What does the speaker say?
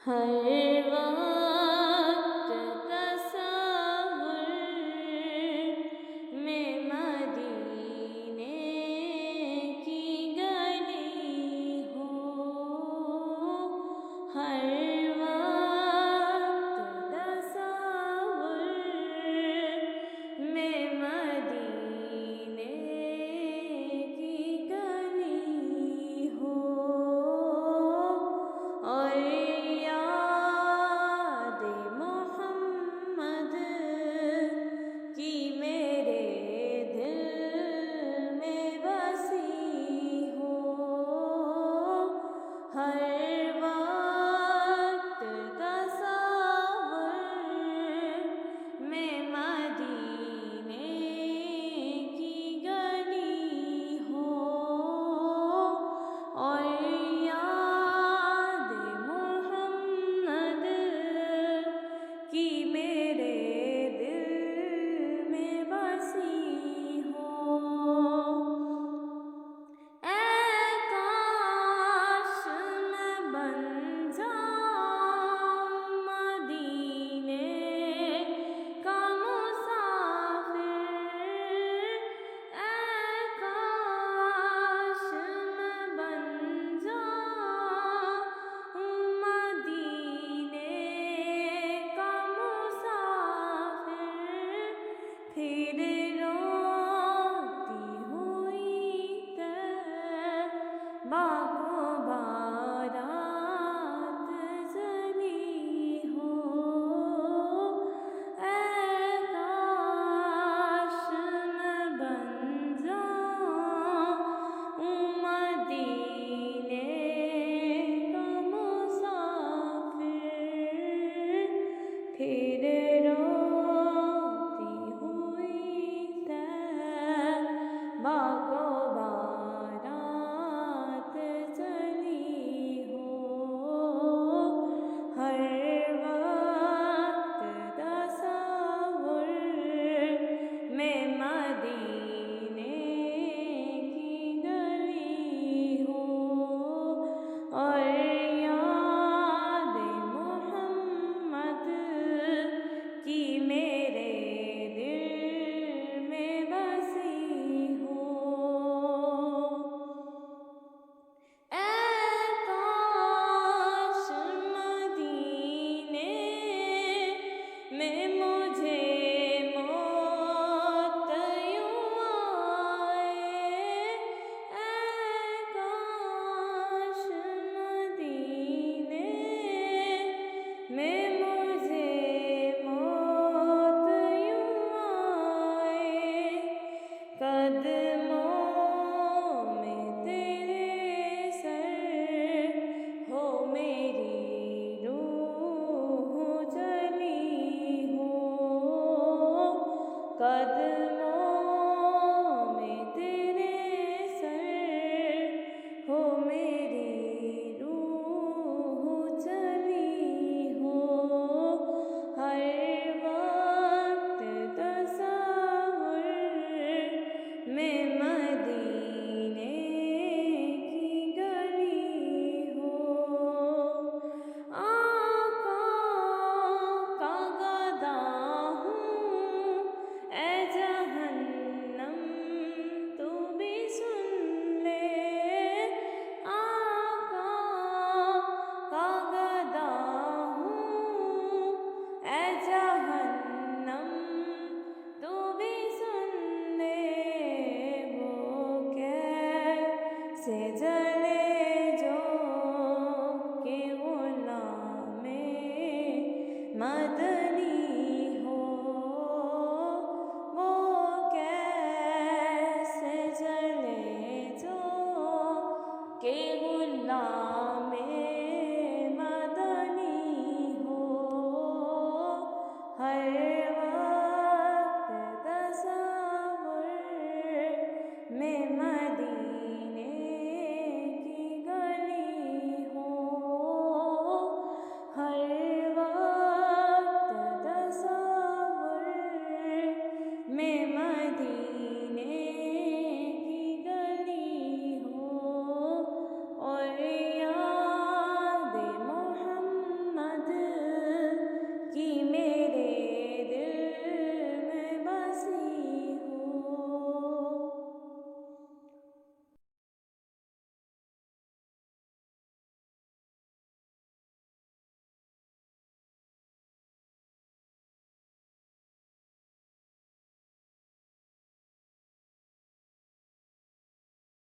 हर वक्त तसव्वुर में मदीने की गली हो। हर वक्त तसव्वुर में मदीने की गली हो। और हर वक्त तसव्वुर में मदीने की गली हो। और याद मोहम्मद की मेरे दिल में बसी हो। फिर रोती हुई तैबाको बारात जली हो। ऐ काश मैं बन जाऊं मदीने का मुसाफिर। फिर बाको बारात चली हो। हर वक्त तसव्वुर में मदीने की गली हो। और याद मोहम्मद की मेरे दिल में बसी हो। में मुझे मौत यूं आए। ऐ काश मदीने में मुझे मौत यूं आए। कदमों में तेरे सर हो मेरी रूह जली हो। कदमों में तेरे सर हो मेरी रूह चली हो। हर वक्त तसव्वुर में मदीने की गली हो। से जले जो के गुलामे मदनी हो। वो कैसे जले जो के गुलाम